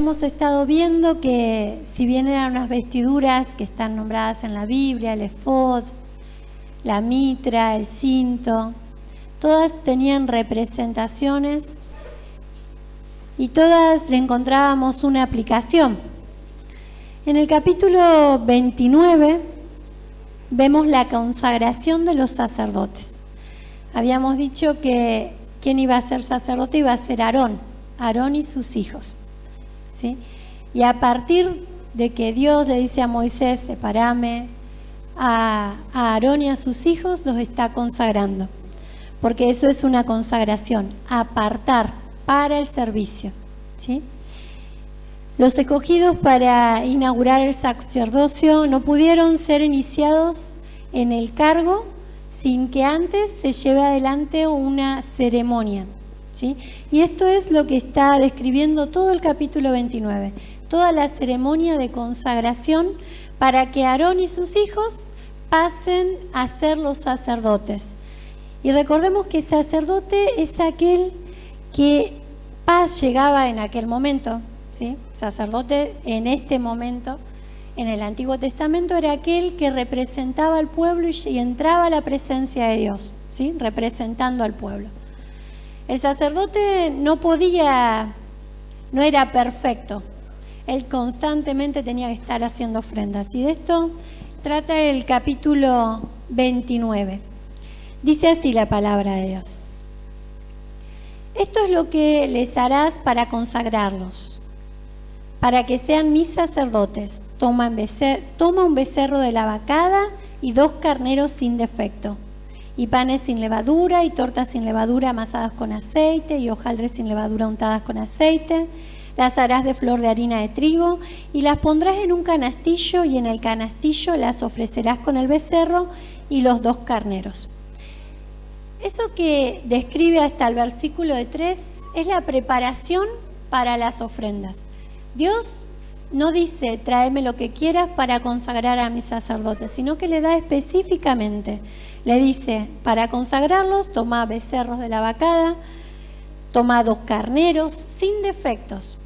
habíamos estado viendo que si bien eran unas vestiduras que están nombradas en la Biblia, el efod, la mitra, el cinto, todas tenían representaciones y todas le encontrábamos una aplicación. En el capítulo 29 vemos la consagración de los sacerdotes. Habíamos dicho que quien iba a ser sacerdote iba a ser Aarón y sus hijos, ¿sí? Y a partir de que Dios le dice a Moisés, separame a Aarón y a sus hijos, los está consagrando, porque eso es una consagración, apartar para el servicio, ¿sí? Los escogidos para inaugurar el sacerdocio no pudieron ser iniciados en el cargo sin que antes se lleve adelante una ceremonia, ¿sí? Y esto es lo que está describiendo todo el capítulo 29, toda la ceremonia de consagración para que Aarón y sus hijos pasen a ser los sacerdotes. Y recordemos que sacerdote es aquel que paz llegaba en aquel momento, ¿sí? Sacerdote en este momento, en el Antiguo Testamento, era aquel que representaba al pueblo y entraba a la presencia de Dios, ¿sí? Representando al pueblo. El sacerdote no era perfecto. Él constantemente tenía que estar haciendo ofrendas. Y de esto trata el capítulo 29. Dice así la palabra de Dios. Esto es lo que les harás para consagrarlos, para que sean mis sacerdotes. Toma un becerro de la vacada y 2 carneros sin defecto, y panes sin levadura y tortas sin levadura amasadas con aceite y hojaldres sin levadura untadas con aceite. Las harás de flor de harina de trigo y las pondrás en un canastillo, y en el canastillo las ofrecerás con el becerro y los 2 carneros. Eso que describe hasta el versículo 3 es la preparación para las ofrendas. Dios no dice, tráeme lo que quieras para consagrar a mis sacerdotes, sino que le da específicamente. Le dice, para consagrarlos, toma becerros de la vacada, toma 2 carneros sin defectos.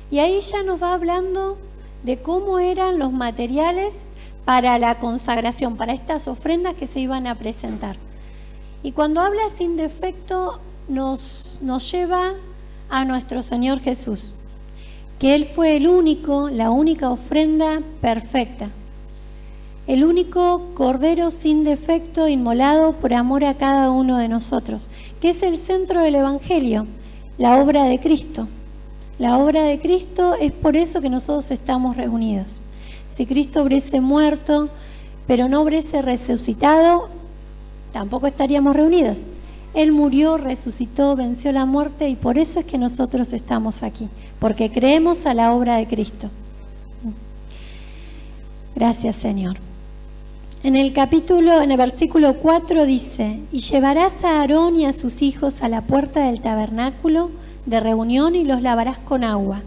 Y ahí ya nos va hablando de cómo eran los materiales para la consagración, para estas ofrendas que se iban a presentar. Y cuando habla sin defecto, nos lleva a nuestro Señor Jesús, que Él fue la única ofrenda perfecta, el único cordero sin defecto inmolado por amor a cada uno de nosotros, que es el centro del Evangelio, la obra de Cristo. La obra de Cristo es por eso que nosotros estamos reunidos. Si Cristo hubiese muerto, pero no hubiese resucitado, tampoco estaríamos reunidos. Él murió, resucitó, venció la muerte, y por eso es que nosotros estamos aquí, porque creemos a la obra de Cristo. Gracias, Señor. En el versículo 4 dice, y llevarás a Aarón y a sus hijos a la puerta del tabernáculo de reunión y los lavarás con agua.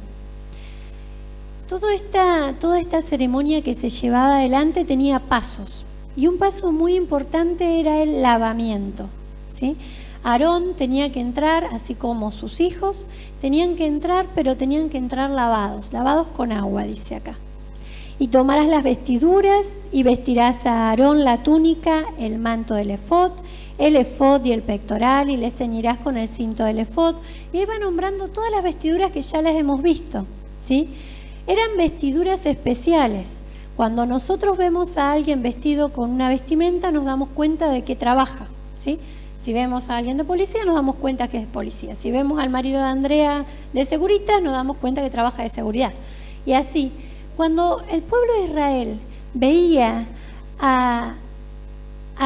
Toda esta ceremonia que se llevaba adelante tenía pasos, y un paso muy importante era el lavamiento, ¿sí? Aarón tenía que entrar, así como sus hijos, tenían que entrar, pero tenían que entrar lavados con agua, dice acá. Y tomarás las vestiduras y vestirás a Aarón la túnica, el manto del efod y el pectoral, y le ceñirás con el cinto del efod. Y iba nombrando todas las vestiduras que ya las hemos visto, ¿sí? Eran vestiduras especiales. Cuando nosotros vemos a alguien vestido con una vestimenta, nos damos cuenta de que trabaja, ¿sí? Si vemos a alguien de policía, nos damos cuenta que es policía. Si vemos al marido de Andrea de Seguritas, nos damos cuenta que trabaja de seguridad. Y así, cuando el pueblo de Israel veía a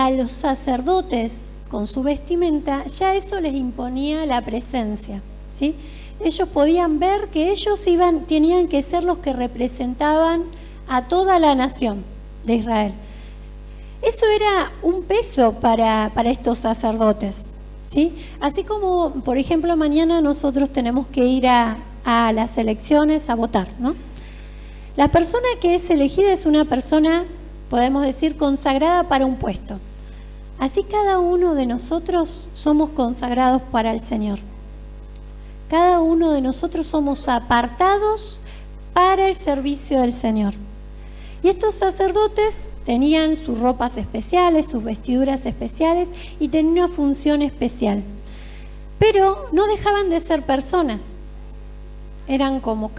los sacerdotes con su vestimenta, ya eso les imponía la presencia, ¿sí? Ellos podían ver que ellos tenían que ser los que representaban a toda la nación de Israel. Eso era un peso para estos sacerdotes, ¿sí? Así como, por ejemplo, mañana nosotros tenemos que ir a las elecciones a votar, ¿no? La persona que es elegida es una persona, podemos decir, consagrada para un puesto. Así cada uno de nosotros somos consagrados para el Señor. Cada uno de nosotros somos apartados para el servicio del Señor. Y estos sacerdotes tenían sus ropas especiales, sus vestiduras especiales y tenían una función especial. Pero no dejaban de ser personas. Eran como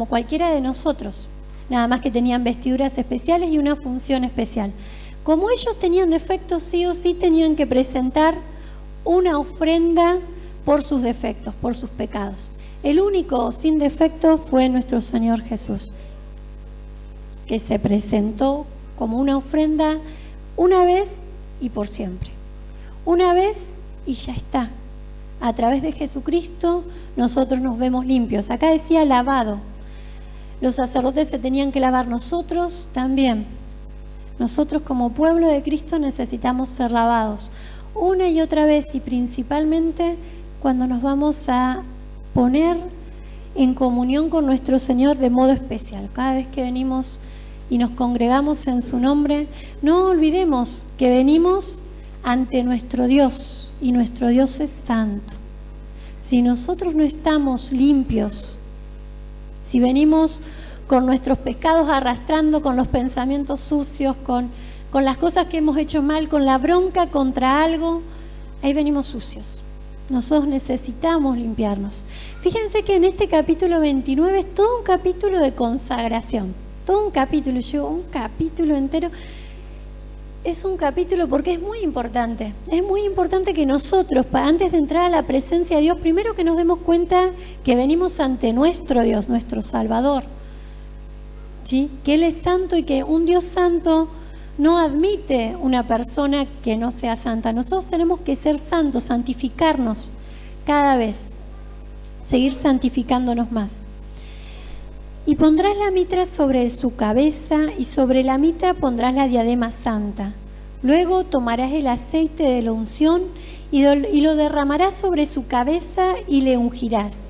cualquiera de nosotros, nada más que tenían vestiduras especiales y una función especial. Como ellos tenían defectos, sí o sí tenían que presentar una ofrenda por sus defectos, por sus pecados. El único sin defecto fue nuestro Señor Jesús, que se presentó como una ofrenda una vez y por siempre. Una vez y ya está. A través de Jesucristo nosotros nos vemos limpios. Acá decía lavado. Los sacerdotes se tenían que lavar, nosotros también. Nosotros como pueblo de Cristo necesitamos ser lavados una y otra vez, y principalmente cuando nos vamos a poner en comunión con nuestro Señor de modo especial. Cada vez que venimos y nos congregamos en su nombre, no olvidemos que venimos ante nuestro Dios, y nuestro Dios es santo. Si nosotros no estamos limpios, si venimos con nuestros pecados arrastrando, con los pensamientos sucios, con las cosas que hemos hecho mal, con la bronca contra algo, ahí venimos sucios. Nosotros necesitamos limpiarnos. Fíjense que en este capítulo 29 es todo un capítulo de consagración. Todo un capítulo, un capítulo entero. Es un capítulo porque es muy importante. Es muy importante que nosotros, antes de entrar a la presencia de Dios, primero que nos demos cuenta que venimos ante nuestro Dios, nuestro Salvador. ¿Sí? Que Él es santo y que un Dios santo no admite una persona que no sea santa. Nosotros tenemos que ser santos, santificarnos cada vez, seguir santificándonos más. Y pondrás la mitra sobre su cabeza, y sobre la mitra pondrás la diadema santa. Luego tomarás el aceite de la unción y lo derramarás sobre su cabeza y le ungirás.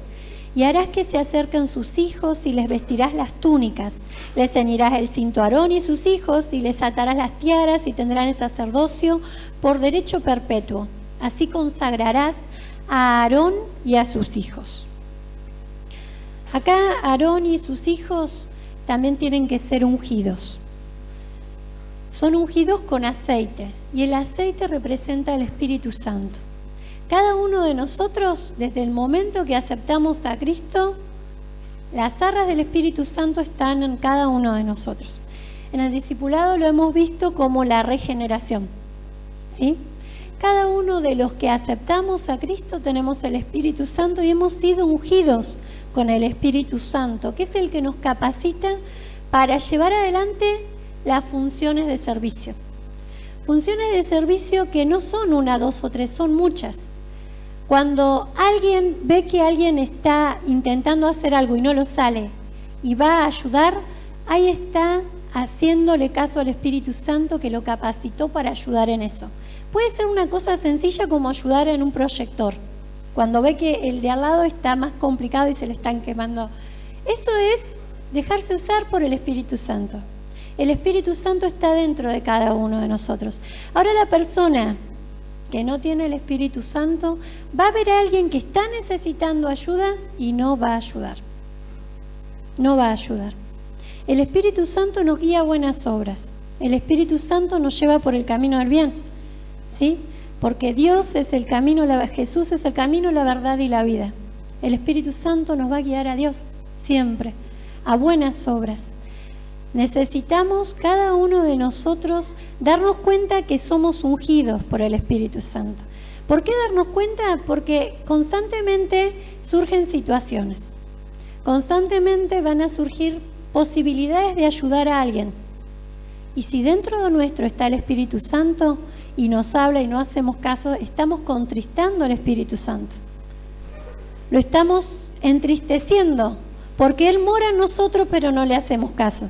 Y harás que se acerquen sus hijos y les vestirás las túnicas. Les ceñirás el cinto a Aarón y sus hijos y les atarás las tiaras y tendrán el sacerdocio por derecho perpetuo. Así consagrarás a Aarón y a sus hijos. Acá Aarón y sus hijos también tienen que ser ungidos. Son ungidos con aceite, y el aceite representa el Espíritu Santo. Cada uno de nosotros, desde el momento que aceptamos a Cristo, las arras del Espíritu Santo están en cada uno de nosotros. En el discipulado lo hemos visto como la regeneración, ¿sí? Cada uno de los que aceptamos a Cristo tenemos el Espíritu Santo y hemos sido ungidos con el Espíritu Santo, que es el que nos capacita para llevar adelante las funciones de servicio. Funciones de servicio que no son una, dos o tres, son muchas. Cuando alguien ve que alguien está intentando hacer algo y no lo sale y va a ayudar, ahí está haciéndole caso al Espíritu Santo que lo capacitó para ayudar en eso. Puede ser una cosa sencilla como ayudar en un proyector, cuando ve que el de al lado está más complicado y se le están quemando. Eso es dejarse usar por el Espíritu Santo. El Espíritu Santo está dentro de cada uno de nosotros. Ahora la persona que no tiene el Espíritu Santo va a ver a alguien que está necesitando ayuda y no va a ayudar. No va a ayudar. El Espíritu Santo nos guía a buenas obras. El Espíritu Santo nos lleva por el camino del bien, ¿sí? Porque Dios es el camino, Jesús es el camino, la verdad y la vida. El Espíritu Santo nos va a guiar a Dios siempre, a buenas obras. Necesitamos cada uno de nosotros darnos cuenta que somos ungidos por el Espíritu Santo. ¿Por qué darnos cuenta? Porque constantemente surgen situaciones. Constantemente van a surgir posibilidades de ayudar a alguien. Y si dentro de nuestro está el Espíritu Santo y nos habla y no hacemos caso, estamos contristando al Espíritu Santo. Lo estamos entristeciendo porque Él mora en nosotros pero no le hacemos caso.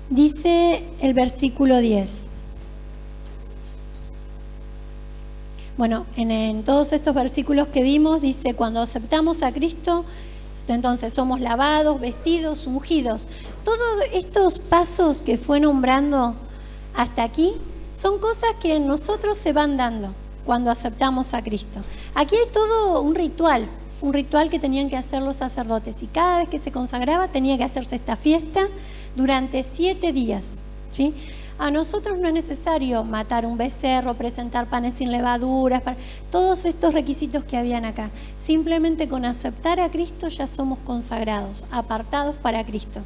Dice el versículo 10. Bueno, en todos estos versículos que vimos, dice, cuando aceptamos a Cristo, entonces somos lavados, vestidos, ungidos. Todos estos pasos que fue nombrando hasta aquí son cosas que en nosotros se van dando cuando aceptamos a Cristo. Aquí hay todo un ritual. un ritual que tenían que hacer los sacerdotes. Y cada vez que se consagraba tenía que hacerse esta fiesta durante 7 días, ¿sí? A nosotros no es necesario matar un becerro, presentar panes sin levaduras, todos estos requisitos que habían acá. Simplemente con aceptar a Cristo ya somos consagrados, apartados para Cristo.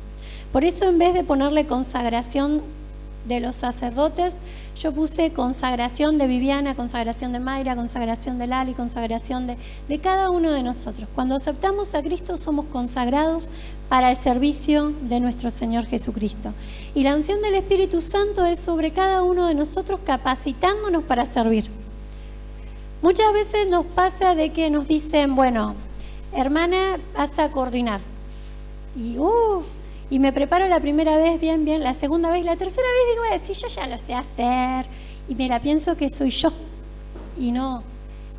Por eso, en vez de ponerle consagración de los sacerdotes, yo puse consagración de Viviana, consagración de Mayra, consagración de Lali, consagración de cada uno de nosotros. Cuando aceptamos a Cristo somos consagrados para el servicio de nuestro Señor Jesucristo. Y la unción del Espíritu Santo es sobre cada uno de nosotros, capacitándonos para servir. Muchas veces nos pasa de que nos dicen, bueno, hermana, vas a coordinar. Y me preparo la primera vez bien, la segunda vez, la tercera vez digo, sí, yo ya lo sé hacer. Y me la pienso que soy yo. Y no,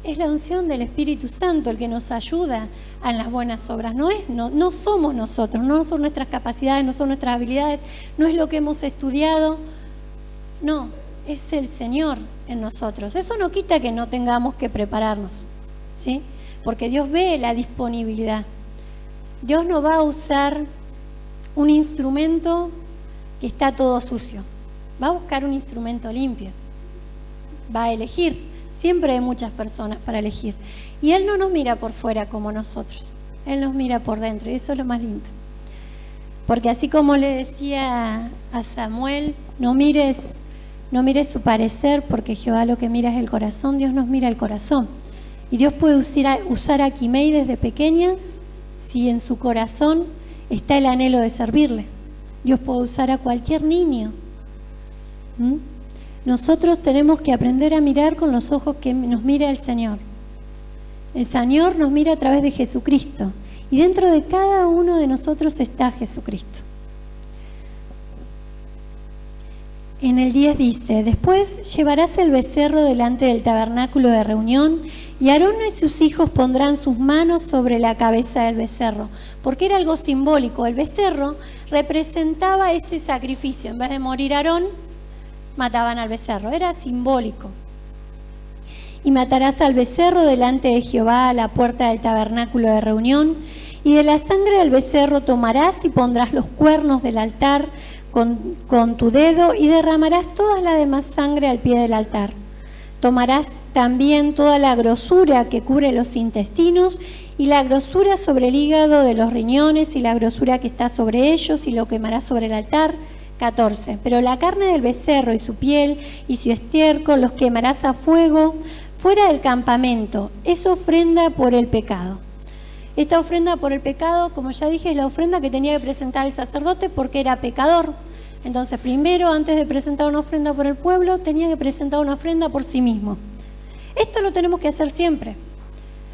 es la unción del Espíritu Santo el que nos ayuda en las buenas obras. No somos nosotros, no son nuestras capacidades, no son nuestras habilidades, no es lo que hemos estudiado. No, es el Señor en nosotros. Eso no quita que no tengamos que prepararnos, ¿sí? Porque Dios ve la disponibilidad. Dios no va a usar un instrumento que está todo sucio. Va a buscar un instrumento limpio. Va a elegir. Siempre hay muchas personas para elegir. Y Él no nos mira por fuera como nosotros. Él nos mira por dentro. Y eso es lo más lindo. Porque así como le decía a Samuel, no mires su parecer, porque Jehová lo que mira es el corazón. Dios nos mira el corazón. Y Dios puede usar a Kimei desde pequeña si en su corazón está el anhelo de servirle. Dios puede usar a cualquier niño. Nosotros tenemos que aprender a mirar con los ojos que nos mira el Señor. El Señor nos mira a través de Jesucristo. Y dentro de cada uno de nosotros está Jesucristo. En el 10 dice, después llevarás el becerro delante del tabernáculo de reunión, y Aarón y sus hijos pondrán sus manos sobre la cabeza del becerro, porque era algo simbólico. El becerro representaba ese sacrificio. En vez de morir Aarón, mataban al becerro. Era simbólico. Y matarás al becerro delante de Jehová a la puerta del tabernáculo de reunión, y de la sangre del becerro tomarás y pondrás los cuernos del altar con tu dedo, y derramarás toda la demás sangre al pie del altar. Tomarás también toda la grosura que cubre los intestinos, y la grosura sobre el hígado de los riñones, y la grosura que está sobre ellos, y lo quemarás sobre el altar. 14. Pero la carne del becerro y su piel y su estiércol los quemarás a fuego fuera del campamento. Es ofrenda por el pecado. Esta ofrenda por el pecado, como ya dije, es la ofrenda que tenía que presentar el sacerdote porque era pecador. Entonces, primero, antes de presentar una ofrenda por el pueblo, tenía que presentar una ofrenda por sí mismo. Esto lo tenemos que hacer siempre.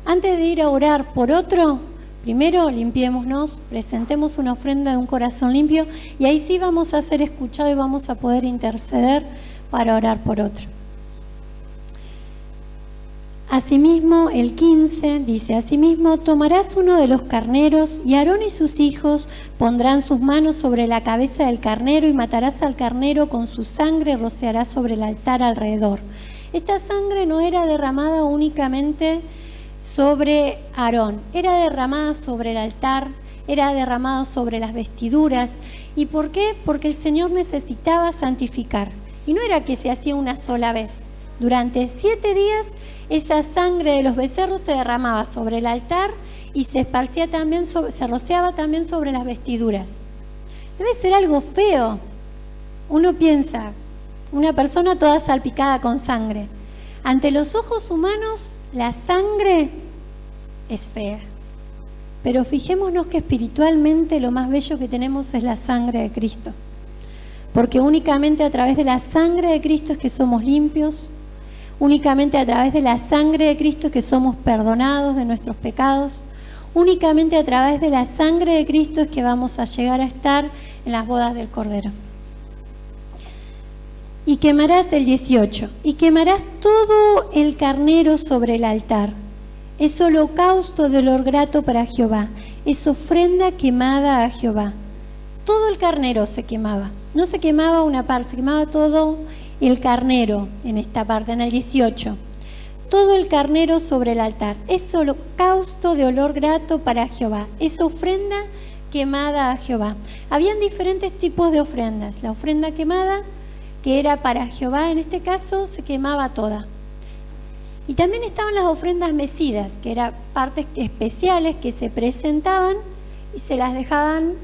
Antes de ir a orar por otro, primero limpiémonos, presentemos una ofrenda de un corazón limpio, y ahí sí vamos a ser escuchados y vamos a poder interceder para orar por otro. Asimismo, el 15 dice, asimismo tomarás uno de los carneros, y Aarón y sus hijos pondrán sus manos sobre la cabeza del carnero, y matarás al carnero con su sangre, y rociarás sobre el altar alrededor. Esta sangre no era derramada únicamente sobre Aarón, era derramada sobre el altar, era derramada sobre las vestiduras. ¿Y por qué? Porque el Señor necesitaba santificar. Y no era que se hacía una sola vez. Durante 7 días esa sangre de los becerros se derramaba sobre el altar y se esparcía también, se rociaba también sobre las vestiduras. Debe ser algo feo. Uno piensa, una persona toda salpicada con sangre. Ante los ojos humanos, la sangre es fea. Pero fijémonos que espiritualmente lo más bello que tenemos es la sangre de Cristo. Porque únicamente a través de la sangre de Cristo es que somos limpios. Únicamente a través de la sangre de Cristo es que somos perdonados de nuestros pecados. Únicamente a través de la sangre de Cristo es que vamos a llegar a estar en las bodas del Cordero. Y quemarás el 18, y quemarás todo el carnero sobre el altar. Es holocausto de olor grato para Jehová, es ofrenda quemada a Jehová. Todo el carnero se quemaba, no se quemaba una parte, se quemaba todo el carnero en esta parte, en el 18. todo el carnero sobre el altar. Es holocausto de olor grato para Jehová. Es ofrenda quemada a Jehová. Habían diferentes tipos de ofrendas. La ofrenda quemada, que era para Jehová, en este caso se quemaba toda. Y también estaban las ofrendas mecidas, que eran partes especiales que se presentaban y se las dejaban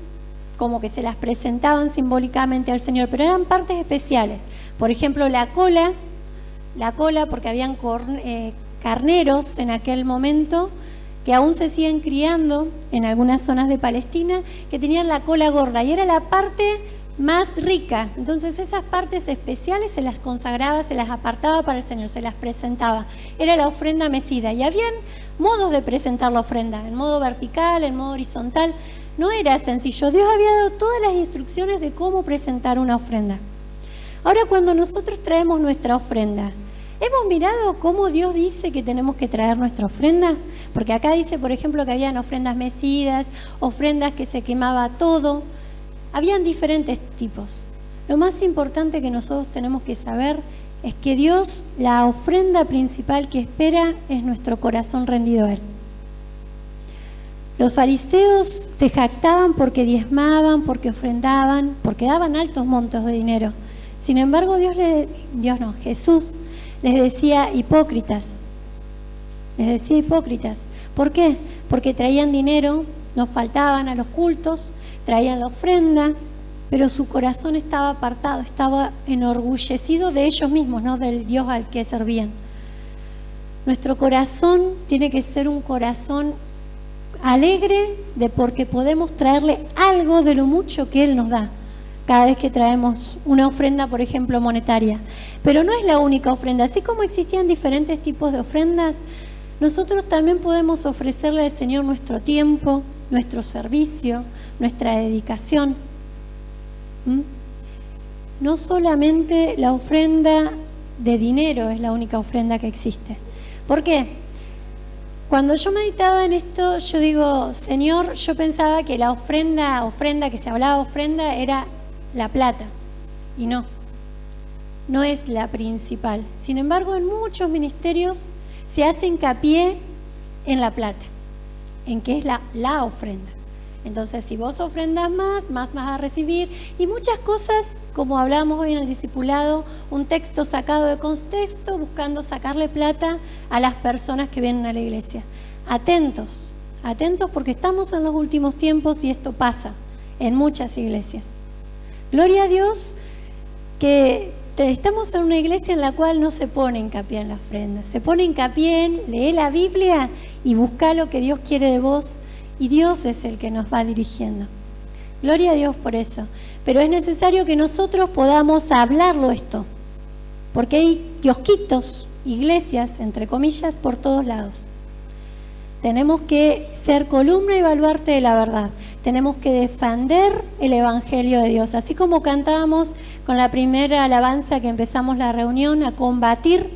como que se las presentaban simbólicamente al Señor, pero eran partes especiales. Por ejemplo, la cola, porque habían carneros en aquel momento que aún se siguen criando en algunas zonas de Palestina, que tenían la cola gorda y era la parte más rica. Entonces esas partes especiales se las consagraba, se las apartaba para el Señor, se las presentaba. Era la ofrenda mecida y habían modos de presentar la ofrenda, en modo vertical, en modo horizontal. No era sencillo. Dios había dado todas las instrucciones de cómo presentar una ofrenda. Ahora, cuando nosotros traemos nuestra ofrenda, ¿hemos mirado cómo Dios dice que tenemos que traer nuestra ofrenda? Porque acá dice, por ejemplo, que habían ofrendas mecidas, ofrendas que se quemaba todo. Habían diferentes tipos. Lo más importante que nosotros tenemos que saber es que Dios, la ofrenda principal que espera es nuestro corazón rendido a Él. Los fariseos se jactaban porque diezmaban, porque ofrendaban, porque daban altos montos de dinero. Sin embargo, Jesús les decía hipócritas. Les decía hipócritas. ¿Por qué? Porque traían dinero, no faltaban a los cultos, traían la ofrenda, pero su corazón estaba apartado, estaba enorgullecido de ellos mismos, no del Dios al que servían. Nuestro corazón tiene que ser un corazón alegre de porque podemos traerle algo de lo mucho que Él nos da cada vez que traemos una ofrenda, por ejemplo, monetaria. Pero no es la única ofrenda. Así como existían diferentes tipos de ofrendas, nosotros también podemos ofrecerle al Señor nuestro tiempo, nuestro servicio, nuestra dedicación. No solamente la ofrenda de dinero es la única ofrenda que existe. ¿Por qué? Cuando yo meditaba en esto, yo digo, Señor, yo pensaba que la ofrenda que se hablaba ofrenda era la plata, y no es la principal. Sin embargo, en muchos ministerios se hace hincapié en la plata, en que es la ofrenda. Entonces, si vos ofrendas más vas a recibir, y muchas cosas, como hablábamos hoy en el discipulado, un texto sacado de contexto, buscando sacarle plata a las personas que vienen a la iglesia. Atentos porque estamos en los últimos tiempos y esto pasa en muchas iglesias. Gloria a Dios que estamos en una iglesia en la cual no se pone hincapié en la ofrenda, se pone hincapié en leer la Biblia y buscar lo que Dios quiere de vos, y Dios es el que nos va dirigiendo. Gloria a Dios por eso. Pero es necesario que nosotros podamos hablarlo esto, porque hay kiosquitos, iglesias, entre comillas, por todos lados. Tenemos que ser columna y baluarte de la verdad. Tenemos que defender el Evangelio de Dios. Así como cantábamos con la primera alabanza que empezamos la reunión, a combatir.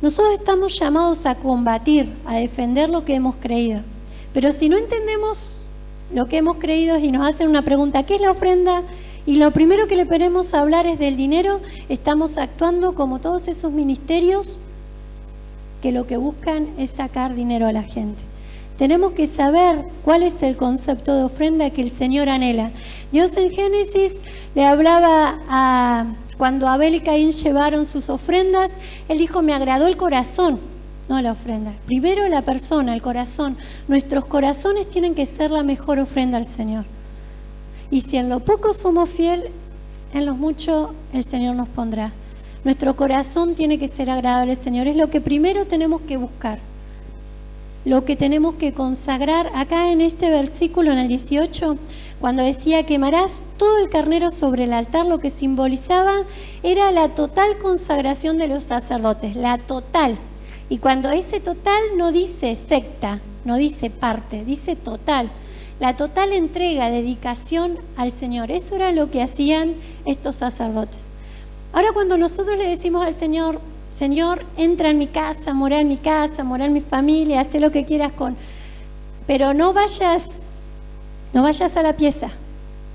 Nosotros estamos llamados a combatir, a defender lo que hemos creído. Pero si no entendemos lo que hemos creído y nos hacen una pregunta, ¿qué es la ofrenda? Y lo primero que le queremos hablar es del dinero, estamos actuando como todos esos ministerios que lo que buscan es sacar dinero a la gente. Tenemos que saber cuál es el concepto de ofrenda que el Señor anhela. Dios en Génesis le hablaba cuando Abel y Caín llevaron sus ofrendas, Él dijo, me agradó el corazón, no la ofrenda. Primero la persona, el corazón. Nuestros corazones tienen que ser la mejor ofrenda al Señor. Y si en lo poco somos fieles, en lo mucho el Señor nos pondrá. Nuestro corazón tiene que ser agradable al Señor. Es lo que primero tenemos que buscar. Lo que tenemos que consagrar. Acá en este versículo, en el 18, cuando decía quemarás todo el carnero sobre el altar, lo que simbolizaba era la total consagración de los sacerdotes, la total. Y cuando ese total no dice secta, no dice parte, dice total. La total entrega, dedicación al Señor. Eso era lo que hacían estos sacerdotes. Ahora cuando nosotros le decimos al Señor, Señor, entra en mi casa, mora en mi familia, haz lo que quieras pero no vayas a la pieza.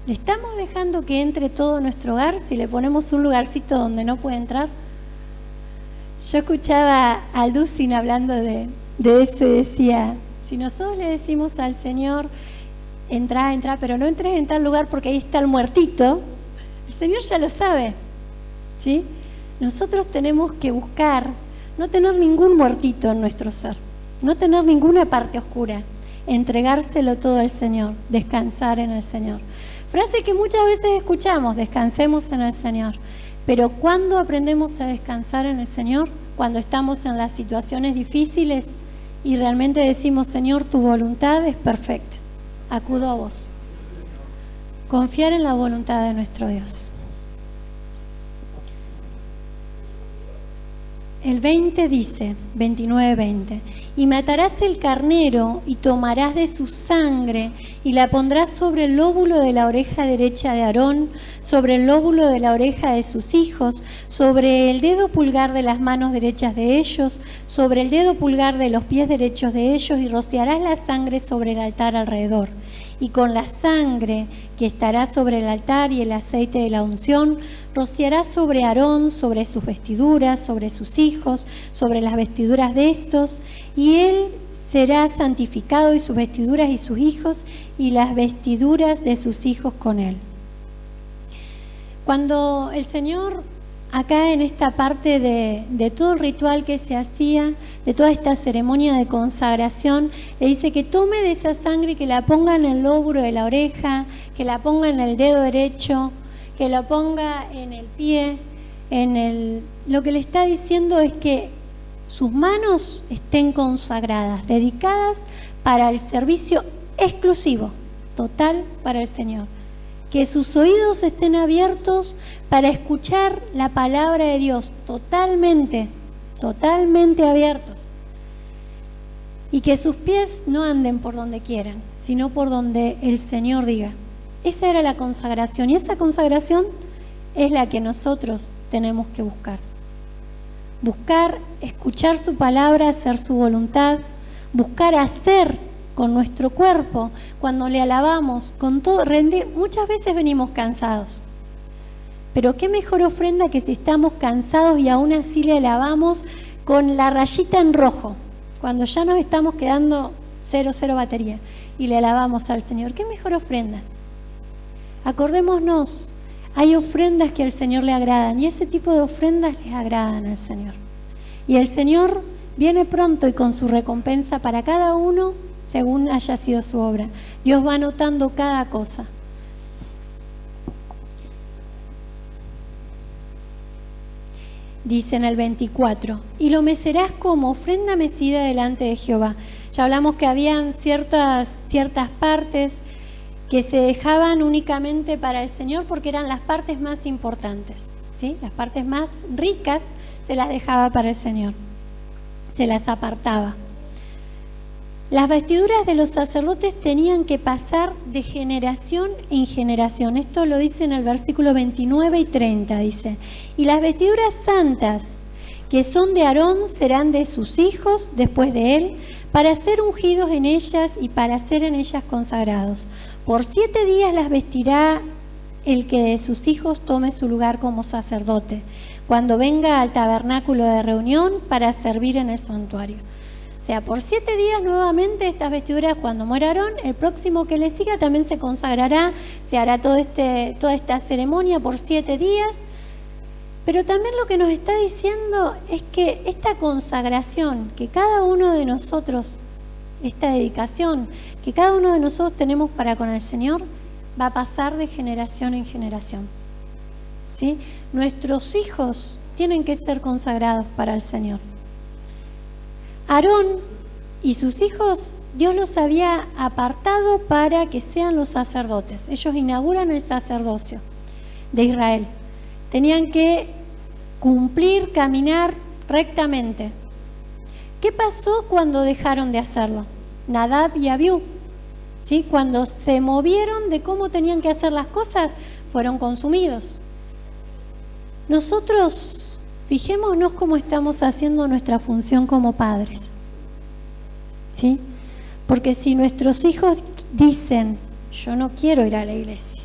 ¿Le estamos dejando que entre todo nuestro hogar si le ponemos un lugarcito donde no puede entrar? Yo escuchaba a Lucin hablando de eso y decía, si nosotros le decimos al Señor, entra, pero no entres en tal lugar porque ahí está el muertito, el Señor ya lo sabe, ¿sí? Nosotros tenemos que buscar no tener ningún muertito en nuestro ser, no tener ninguna parte oscura, entregárselo todo al Señor, descansar en el Señor. Frase que muchas veces escuchamos, descansemos en el Señor. Pero ¿cuándo aprendemos a descansar en el Señor? Cuando estamos en las situaciones difíciles y realmente decimos, Señor, tu voluntad es perfecta. Acudo a vos. Confiar en la voluntad de nuestro Dios. El 20 dice, 29:20, y matarás el carnero y tomarás de su sangre y la pondrás sobre el lóbulo de la oreja derecha de Aarón, sobre el lóbulo de la oreja de sus hijos, sobre el dedo pulgar de las manos derechas de ellos, sobre el dedo pulgar de los pies derechos de ellos, y rociarás la sangre sobre el altar alrededor. Y con la sangre que estará sobre el altar y el aceite de la unción, rociarás sobre Aarón, sobre sus vestiduras, sobre sus hijos, sobre las vestiduras de estos, y él será santificado, y sus vestiduras y sus hijos, y las vestiduras de sus hijos con él. Cuando el Señor, acá en esta parte de todo el ritual que se hacía, de toda esta ceremonia de consagración, le dice que tome de esa sangre y que la ponga en el lóbulo de la oreja, que la ponga en el dedo derecho, que la ponga en el pie, lo que le está diciendo es que sus manos estén consagradas, dedicadas para el servicio exclusivo, total para el Señor. Que sus oídos estén abiertos para escuchar la palabra de Dios, totalmente abiertos. Y que sus pies no anden por donde quieran, sino por donde el Señor diga. Esa era la consagración, y esa consagración es la que nosotros tenemos que buscar. Buscar, escuchar su palabra, hacer su voluntad, buscar hacer con nuestro cuerpo, cuando le alabamos, con todo, rendir. Muchas veces venimos cansados, pero qué mejor ofrenda que si estamos cansados y aún así le alabamos con la rayita en rojo, cuando ya nos estamos quedando 0 batería, y le alabamos al Señor. Qué mejor ofrenda. Acordémonos, hay ofrendas que al Señor le agradan, y ese tipo de ofrendas les agradan al Señor. Y el Señor viene pronto y con su recompensa para cada uno, según haya sido su obra. Dios va anotando cada cosa. Dice en el 24, y lo mecerás como ofrenda mecida delante de Jehová. Ya hablamos que habían ciertas partes que se dejaban únicamente para el Señor porque eran las partes más importantes, ¿sí? Las partes más ricas se las dejaba para el Señor, se las apartaba. Las vestiduras de los sacerdotes tenían que pasar de generación en generación. Esto lo dice en el versículo 29 y 30, dice, y las vestiduras santas que son de Aarón serán de sus hijos después de él, para ser ungidos en ellas y para ser en ellas consagrados. Por 7 días las vestirá el que de sus hijos tome su lugar como sacerdote, cuando venga al tabernáculo de reunión para servir en el santuario. O sea, por 7 días nuevamente estas vestiduras, cuando muera Aarón, el próximo que le siga también se consagrará, se hará toda esta ceremonia por 7 días. Pero también lo que nos está diciendo es que esta consagración que cada uno de nosotros, esta dedicación que cada uno de nosotros tenemos para con el Señor, va a pasar de generación en generación, ¿sí? Nuestros hijos tienen que ser consagrados para el Señor. Aarón y sus hijos, Dios los había apartado para que sean los sacerdotes. Ellos inauguran el sacerdocio de Israel. Tenían que cumplir, caminar rectamente. ¿Qué pasó cuando dejaron de hacerlo? Nadab y Abiú, ¿sí? Cuando se movieron de cómo tenían que hacer las cosas, fueron consumidos. Nosotros, fijémonos cómo estamos haciendo nuestra función como padres, ¿sí? Porque si nuestros hijos dicen, yo no quiero ir a la iglesia,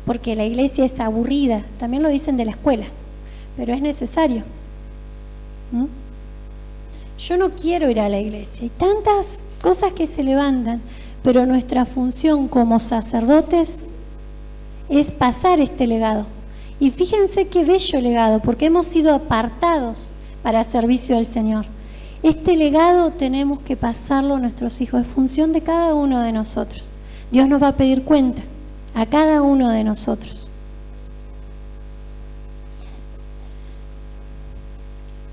porque la iglesia es aburrida, también lo dicen de la escuela, pero es necesario. ¿Mm? Yo no quiero ir a la iglesia. Hay tantas cosas que se levantan, pero nuestra función como sacerdotes es pasar este legado. Y fíjense qué bello legado, porque hemos sido apartados para servicio del Señor. Este legado tenemos que pasarlo a nuestros hijos, es función de cada uno de nosotros. Dios nos va a pedir cuenta a cada uno de nosotros.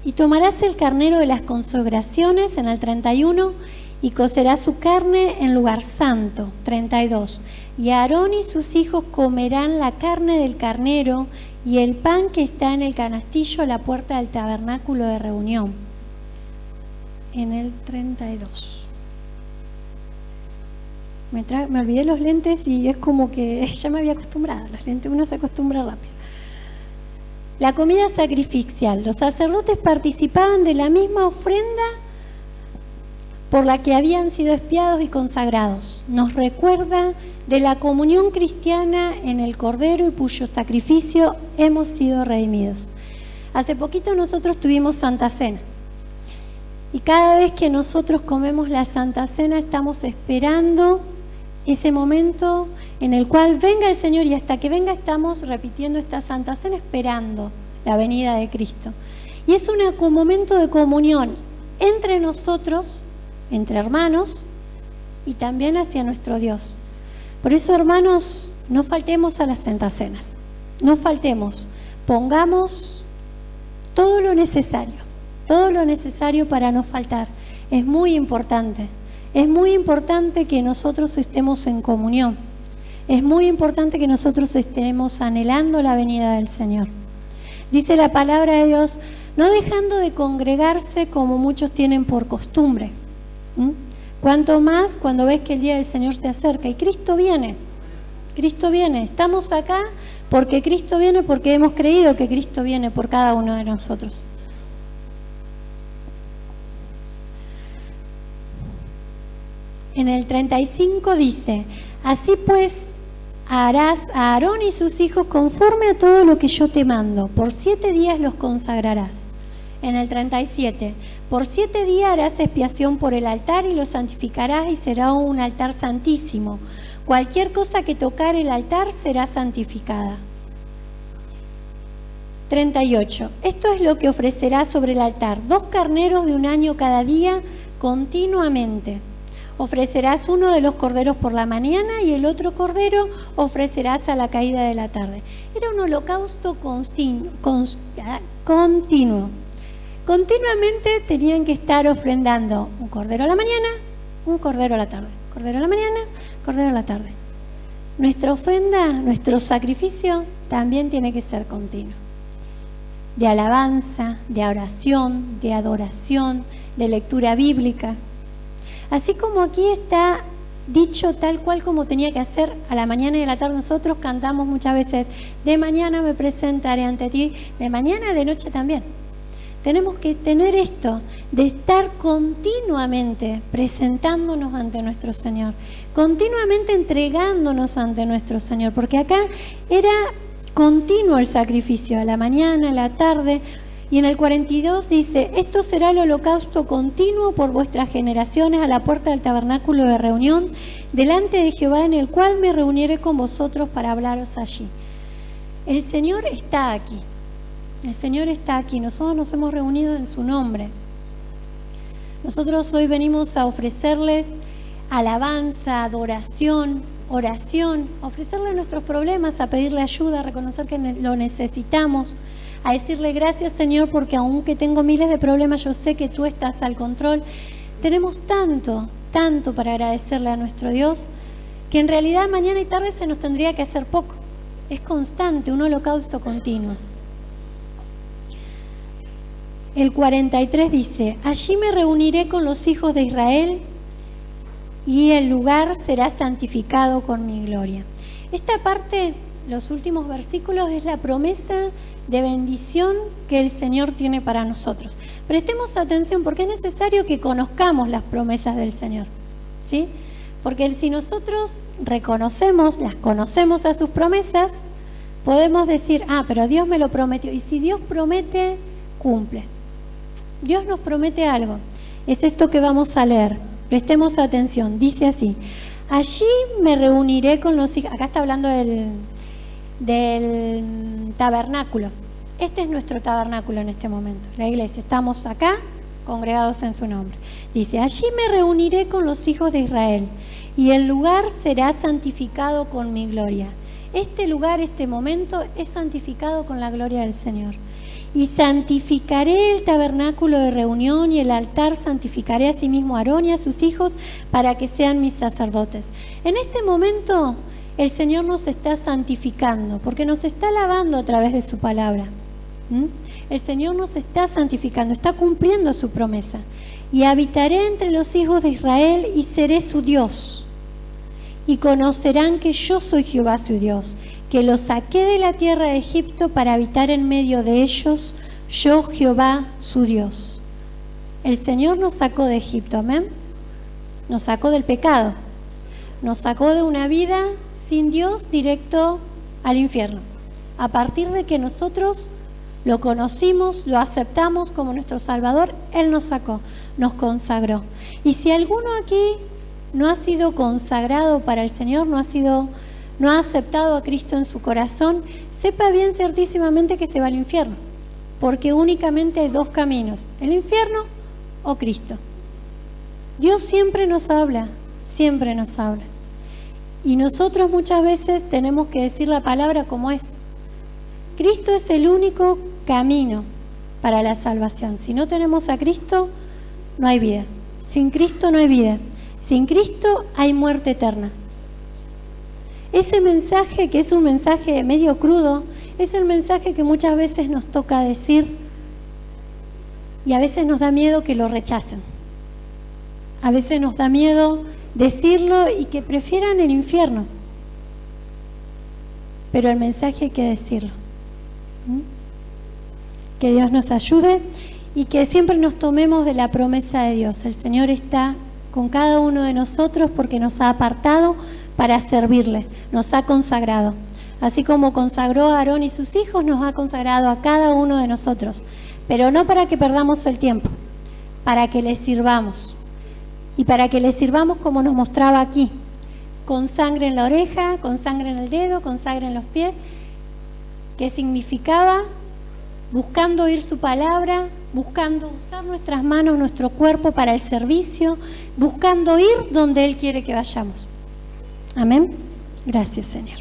Y tomarás el carnero de las consagraciones en el 31 y cocerás su carne en lugar santo, 32. Y Aarón y sus hijos comerán la carne del carnero y el pan que está en el canastillo a la puerta del tabernáculo de reunión, en el 32. Me olvidé los lentes y es como que ya me había acostumbrado a los lentes, uno se acostumbra rápido. La comida sacrificial. Los sacerdotes participaban de la misma ofrenda por la que habían sido expiados y consagrados. Nos recuerda de la comunión cristiana en el Cordero y cuyo sacrificio hemos sido redimidos. Hace poquito nosotros tuvimos Santa Cena. Y cada vez que nosotros comemos la Santa Cena estamos esperando ese momento en el cual venga el Señor, y hasta que venga estamos repitiendo esta Santa Cena esperando la venida de Cristo. Y es un momento de comunión entre nosotros, entre hermanos, y también hacia nuestro Dios. Por eso, hermanos, no faltemos a las Santas Cenas, no faltemos, pongamos todo lo necesario para no faltar. Es muy importante que nosotros estemos en comunión. Es muy importante que nosotros estemos anhelando la venida del Señor. Dice la palabra de Dios, no dejando de congregarse como muchos tienen por costumbre. Cuanto más cuando ves que el día del Señor se acerca y Cristo viene. Estamos acá porque Cristo viene, porque hemos creído que Cristo viene por cada uno de nosotros. En el 35 dice, así pues harás a Aarón y sus hijos conforme a todo lo que yo te mando. Por 7 días los consagrarás. En el 37, por 7 días harás expiación por el altar y lo santificarás y será un altar santísimo. Cualquier cosa que tocar el altar será santificada. 38. Esto es lo que ofrecerás sobre el altar: 2 carneros de un año cada día continuamente. Ofrecerás uno de los corderos por la mañana y el otro cordero ofrecerás a la caída de la tarde. Era un holocausto continuo. Continuamente tenían que estar ofrendando un cordero a la mañana, un cordero a la tarde. Cordero a la mañana, cordero a la tarde. Nuestra ofrenda, nuestro sacrificio también tiene que ser continuo. De alabanza, de oración, de adoración, de lectura bíblica. Así como aquí está dicho tal cual como tenía que hacer a la mañana y a la tarde. Nosotros cantamos muchas veces, de mañana me presentaré ante ti, de mañana y de noche también. Tenemos que tener esto, de estar continuamente presentándonos ante nuestro Señor, continuamente entregándonos ante nuestro Señor, porque acá era continuo el sacrificio, a la mañana, a la tarde. Y en el 42 dice, esto será el holocausto continuo por vuestras generaciones a la puerta del tabernáculo de reunión, delante de Jehová, en el cual me reuniré con vosotros para hablaros allí. El Señor está aquí. El Señor está aquí. Nosotros nos hemos reunido en su nombre. Nosotros hoy venimos a ofrecerles alabanza, adoración, oración, a ofrecerle nuestros problemas, a pedirle ayuda, a reconocer que lo necesitamos, a decirle gracias, Señor, porque aunque tengo miles de problemas, yo sé que tú estás al control. Tenemos tanto para agradecerle a nuestro Dios, que en realidad mañana y tarde se nos tendría que hacer poco. Es constante, un holocausto continuo. El 43 dice, allí me reuniré con los hijos de Israel y el lugar será santificado con mi gloria. Esta parte, los últimos versículos, es la promesa de bendición que el Señor tiene para nosotros. Prestemos atención porque es necesario que conozcamos las promesas del Señor, ¿sí? Porque si nosotros las conocemos a sus promesas, podemos decir, pero Dios me lo prometió. Y si Dios promete, cumple. Dios nos promete algo. Es esto que vamos a leer. Prestemos atención. Dice así: allí me reuniré con los hijos. Acá está hablando del tabernáculo. Este es nuestro tabernáculo en este momento, la iglesia. Estamos acá, congregados en su nombre. Dice: allí me reuniré con los hijos de Israel, y el lugar será santificado con mi gloria. Este lugar, este momento, es santificado con la gloria del Señor. Y santificaré el tabernáculo de reunión y el altar, santificaré asimismo a Aarón y a sus hijos para que sean mis sacerdotes. En este momento el Señor nos está santificando porque nos está lavando a través de su palabra. El Señor nos está santificando, está cumpliendo su promesa. Y habitaré entre los hijos de Israel y seré su Dios. Y conocerán que yo soy Jehová su Dios, que los saqué de la tierra de Egipto para habitar en medio de ellos, yo Jehová su Dios. El Señor nos sacó de Egipto, amén. Nos sacó del pecado, nos sacó de una vida sin Dios directo al infierno. A partir de que nosotros lo conocimos, lo aceptamos como nuestro Salvador, Él nos sacó, nos consagró. Y si alguno aquí no ha sido consagrado para el Señor, no ha aceptado a Cristo en su corazón, sepa bien ciertísimamente que se va al infierno, porque únicamente hay dos caminos: el infierno o Cristo. Dios siempre nos habla, y nosotros muchas veces tenemos que decir la palabra como es. Cristo es el único camino para la salvación. Si no tenemos a Cristo, no hay vida. Sin Cristo no hay vida. Sin Cristo hay muerte eterna. Ese mensaje, que es un mensaje medio crudo, es el mensaje que muchas veces nos toca decir, y a veces nos da miedo que lo rechacen. A veces nos da miedo decirlo y que prefieran el infierno. Pero el mensaje hay que decirlo. Que Dios nos ayude y que siempre nos tomemos de la promesa de Dios. El Señor está con cada uno de nosotros porque nos ha apartado para servirle, nos ha consagrado. Así como consagró a Aarón y sus hijos, nos ha consagrado a cada uno de nosotros. Pero no para que perdamos el tiempo, para que le sirvamos. Y para que le sirvamos como nos mostraba aquí, con sangre en la oreja, con sangre en el dedo, con sangre en los pies, que significaba buscando oír su palabra, buscando usar nuestras manos, nuestro cuerpo para el servicio, buscando ir donde Él quiere que vayamos. Amén. Gracias, Señor.